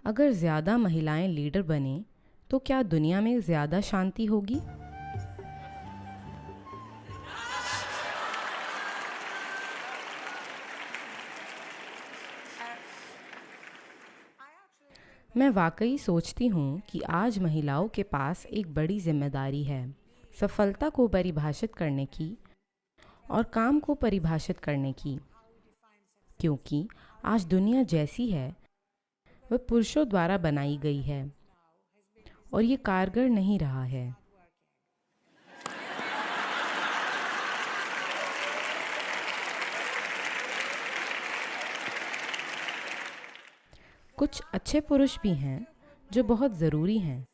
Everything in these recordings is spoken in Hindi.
अगर ज़्यादा महिलाएं लीडर बने तो क्या दुनिया में ज़्यादा शांति होगी? मैं वाकई सोचती हूँ कि आज महिलाओं के पास एक बड़ी जिम्मेदारी है, सफलता को परिभाषित करने की और काम को परिभाषित करने की, क्योंकि आज दुनिया जैसी है वह पुरुषों द्वारा बनाई गई है और ये कारगर नहीं रहा है। कुछ अच्छे पुरुष भी हैं जो बहुत ज़रूरी हैं,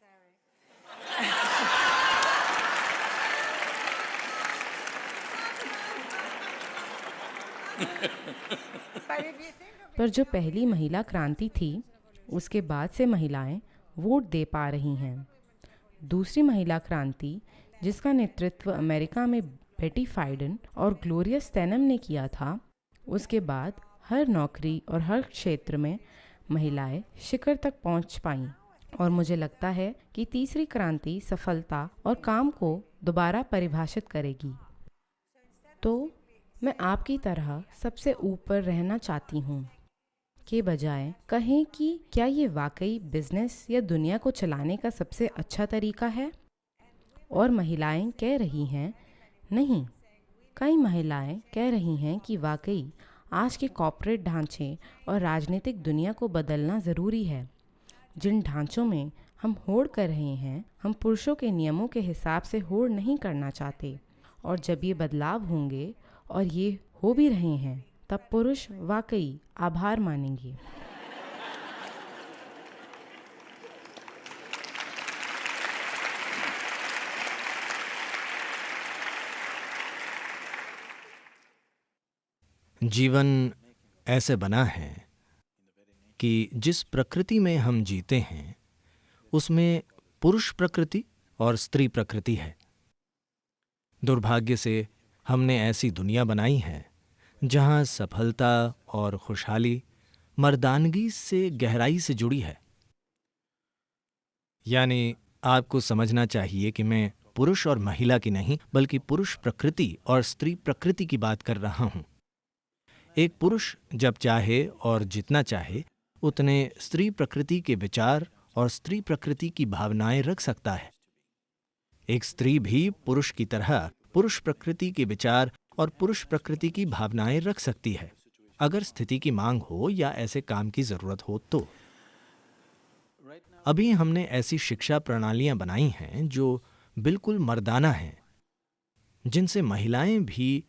पर जो पहली महिला क्रांति थी उसके बाद से महिलाएं वोट दे पा रही हैं। दूसरी महिला क्रांति जिसका नेतृत्व अमेरिका में बेटी फाइडन और ग्लोरिया स्टेनम ने किया था, उसके बाद हर नौकरी और हर क्षेत्र में महिलाएं शिखर तक पहुंच पाईं। और मुझे लगता है कि तीसरी क्रांति सफलता और काम को दोबारा परिभाषित करेगी। तो मैं आपकी तरह सबसे ऊपर रहना चाहती हूँ के बजाय कहें कि क्या ये वाकई बिजनेस या दुनिया को चलाने का सबसे अच्छा तरीका है? और महिलाएं कह रही हैं नहीं। कई महिलाएं कह रही हैं कि वाकई आज के कॉर्पोरेट ढांचे और राजनीतिक दुनिया को बदलना ज़रूरी है। जिन ढांचों में हम होड़ कर रहे हैं, हम पुरुषों के नियमों के हिसाब से होड़ नहीं करना चाहते। और जब ये बदलाव होंगे, और ये हो भी रहे हैं, तब पुरुष वाकई आभार मानेंगे। जीवन ऐसे बना है कि जिस प्रकृति में हम जीते हैं उसमें पुरुष प्रकृति और स्त्री प्रकृति है। दुर्भाग्य से हमने ऐसी दुनिया बनाई है जहां सफलता और खुशहाली मर्दानगी से गहराई से जुड़ी है। यानी आपको समझना चाहिए कि मैं पुरुष और महिला की नहीं बल्कि पुरुष प्रकृति और स्त्री प्रकृति की बात कर रहा हूं। एक पुरुष जब चाहे और जितना चाहे उतने स्त्री प्रकृति के विचार और स्त्री प्रकृति की भावनाएं रख सकता है। एक स्त्री भी पुरुष की तरह पुरुष प्रकृति के विचार और पुरुष प्रकृति की भावनाएं रख सकती है, अगर स्थिति की मांग हो या ऐसे काम की जरूरत हो तो। अभी हमने ऐसी शिक्षा प्रणालियां बनाई हैं जो बिल्कुल मर्दाना हैं, जिनसे महिलाएं भी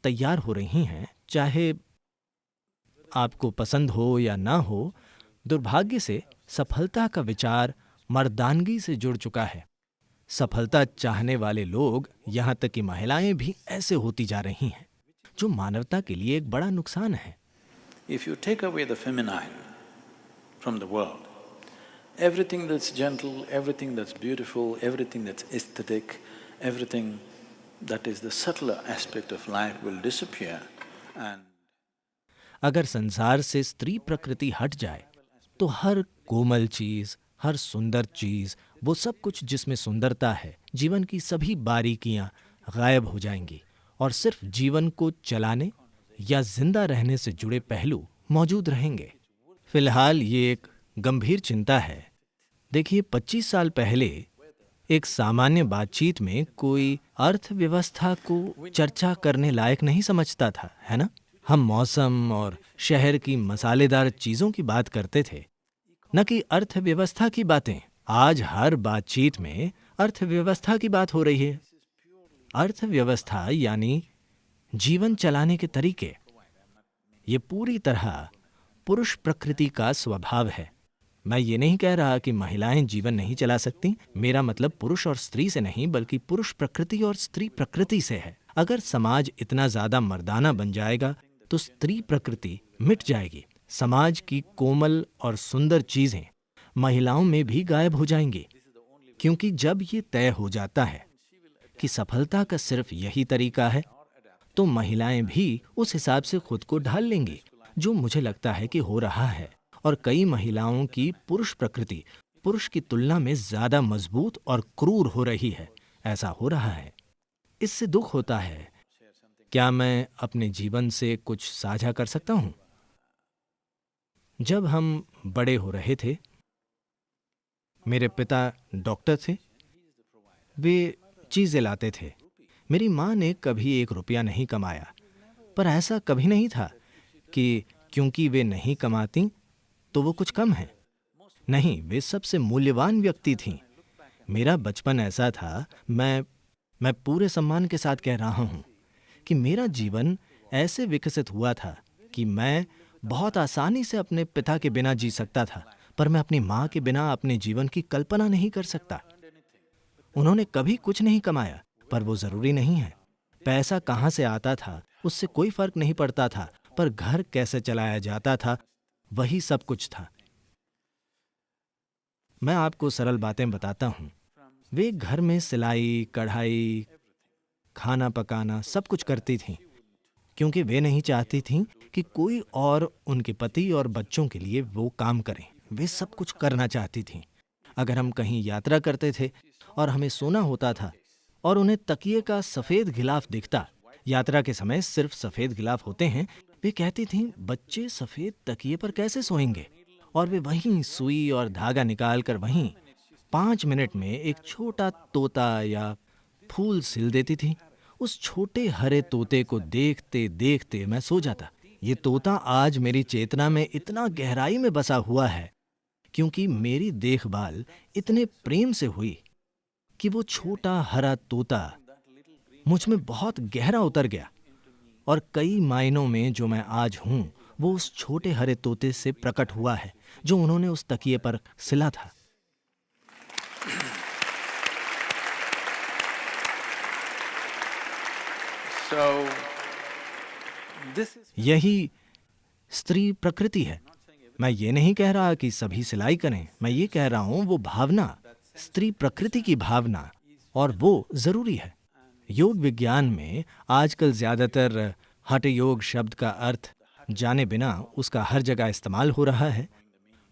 तैयार हो रही हैं, चाहे आपको पसंद हो या ना हो। दुर्भाग्य से सफलता का विचार मर्दानगी से जुड़ चुका है। सफलता चाहने वाले लोग, यहाँ तक कि महिलाएं भी ऐसे होती जा रही हैं, जो मानवता के लिए एक बड़ा नुकसान है। If you take away the feminine from the world, everything that's gentle, everything that's beautiful, everything that's aesthetic, everything that is the subtler aspect of life will disappear and अगर संसार से स्त्री प्रकृति हट जाए तो हर कोमल चीज, हर सुंदर चीज, वो सब कुछ जिसमें सुंदरता है, जीवन की सभी बारीकियां गायब हो जाएंगी और सिर्फ जीवन को चलाने या जिंदा रहने से जुड़े पहलू मौजूद रहेंगे। फिलहाल ये एक गंभीर चिंता है। देखिए, 25 साल पहले एक सामान्य बातचीत में कोई अर्थव्यवस्था को चर्चा करने लायक नहीं समझता था, है ना? हम मौसम और शहर की मसालेदार चीजों की बात करते थे, न कि अर्थव्यवस्था की बातें। आज हर बातचीत में अर्थव्यवस्था की बात हो रही है। अर्थव्यवस्था यानी जीवन चलाने के तरीके। ये पूरी तरह पुरुष प्रकृति का स्वभाव है। मैं ये नहीं कह रहा कि महिलाएं जीवन नहीं चला सकती। मेरा मतलब पुरुष और स्त्री से नहीं, बल्कि पुरुष प्रकृति और स्त्री प्रकृति से है। अगर समाज इतना ज्यादा मर्दाना बन जाएगा तो स्त्री प्रकृति मिट जाएगी। समाज की कोमल और सुंदर चीजें महिलाओं में भी गायब हो जाएंगी, क्योंकि जब ये तय हो जाता है कि सफलता का सिर्फ यही तरीका है, तो महिलाएं भी उस हिसाब से खुद को ढाल लेंगी, जो मुझे लगता है कि हो रहा है। और कई महिलाओं की पुरुष प्रकृति पुरुष की तुलना में ज्यादा मजबूत और क्रूर हो रही है। ऐसा हो रहा है, इससे दुख होता है। क्या मैं अपने जीवन से कुछ साझा कर सकता हूं? जब हम बड़े हो रहे थे, मेरे पिता डॉक्टर थे। वे चीजें लाते थे। मेरी माँ ने कभी 1 रुपया नहीं कमाया, पर ऐसा कभी नहीं था कि क्योंकि वे नहीं कमाती तो वो कुछ कम है। नहीं, वे सबसे मूल्यवान व्यक्ति थीं। मेरा बचपन ऐसा था, मैं पूरे सम्मान के साथ कह रहा हूं कि मेरा जीवन ऐसे विकसित हुआ था कि मैं बहुत आसानी से अपने पिता के बिना जी सकता था, पर मैं अपनी माँ के बिना अपने जीवन की कल्पना नहीं कर सकता। उन्होंने कभी कुछ नहीं कमाया, पर वो जरूरी नहीं है। पैसा कहाँ से आता था उससे कोई फर्क नहीं पड़ता था, पर घर कैसे चलाया जाता था वही सब कुछ था। मैं आपको सरल बातें बताता हूं। वे घर में सिलाई, कढ़ाई, खाना पकाना सब कुछ करती थीं, क्योंकि वे नहीं चाहती थीं कि कोई और उनके पति और बच्चों के लिए वो काम करें। वे सब कुछ करना चाहती थीं। अगर हम कहीं यात्रा करते थे और हमें सोना होता था और उन्हें तकिए का सफेद गिलाफ दिखता, यात्रा के समय सिर्फ सफेद गिलाफ होते हैं, वे कहती थीं, बच्चे सफेद तकिए पर कैसे सोएंगे? और वे वहीं सुई और धागा निकालकर वहीं 5 मिनट में एक छोटा तोता या फूल सिल देती थी। उस छोटे हरे तोते को देखते देखते मैं सो जाता। ये तोता आज मेरी चेतना में इतना गहराई में बसा हुआ है क्योंकि मेरी देखभाल इतने प्रेम से हुई कि वो छोटा हरा तोता मुझ में बहुत गहरा उतर गया, और कई मायनों में जो मैं आज हूं वो उस छोटे हरे तोते से प्रकट हुआ है जो उन्होंने उस तकिए पर सिला था। यही स्त्री प्रकृति है। मैं ये नहीं कह रहा कि सभी सिलाई करें, मैं ये कह रहा हूं वो भावना, स्त्री प्रकृति की भावना, और वो जरूरी है। योग विज्ञान में आजकल ज्यादातर हठ योग शब्द का अर्थ जाने बिना उसका हर जगह इस्तेमाल हो रहा है।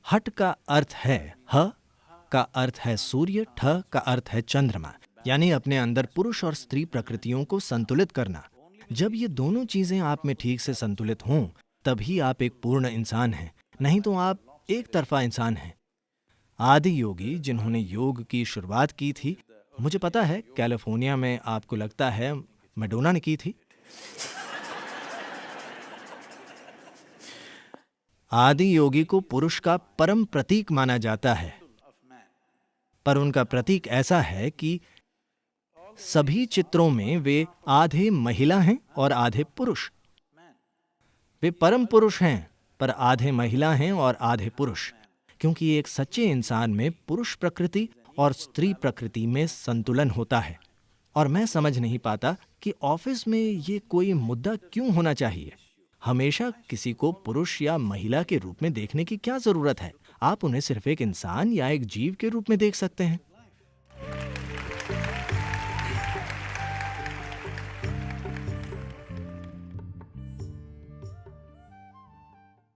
हठ का अर्थ है ह का अर्थ है सूर्य, ठ का अर्थ है चंद्रमा, यानी अपने अंदर पुरुष और स्त्री प्रकृतियों को संतुलित करना। जब ये दोनों चीजें आप में ठीक से संतुलित हों, तभी आप एक पूर्ण इंसान हैं, नहीं तो आप एक तरफा इंसान हैं। आदि योगी जिन्होंने योग की शुरुआत की थी, मुझे पता है कैलिफोर्निया में आपको लगता है मैडोना ने की थी। आदि योगी को पुरुष का परम प्रतीक माना जाता है, पर उनका प्रतीक ऐसा है कि सभी चित्रों में वे आधे महिला हैं और आधे पुरुष। वे परम पुरुष हैं, पर आधे महिला हैं और आधे पुरुष, क्योंकि एक सच्चे इंसान में पुरुष प्रकृति और स्त्री प्रकृति में संतुलन होता है। और मैं समझ नहीं पाता कि ऑफिस में ये कोई मुद्दा क्यों होना चाहिए। हमेशा किसी को पुरुष या महिला के रूप में देखने की क्या जरूरत है? आप उन्हें सिर्फ एक इंसान या एक जीव के रूप में देख सकते हैं।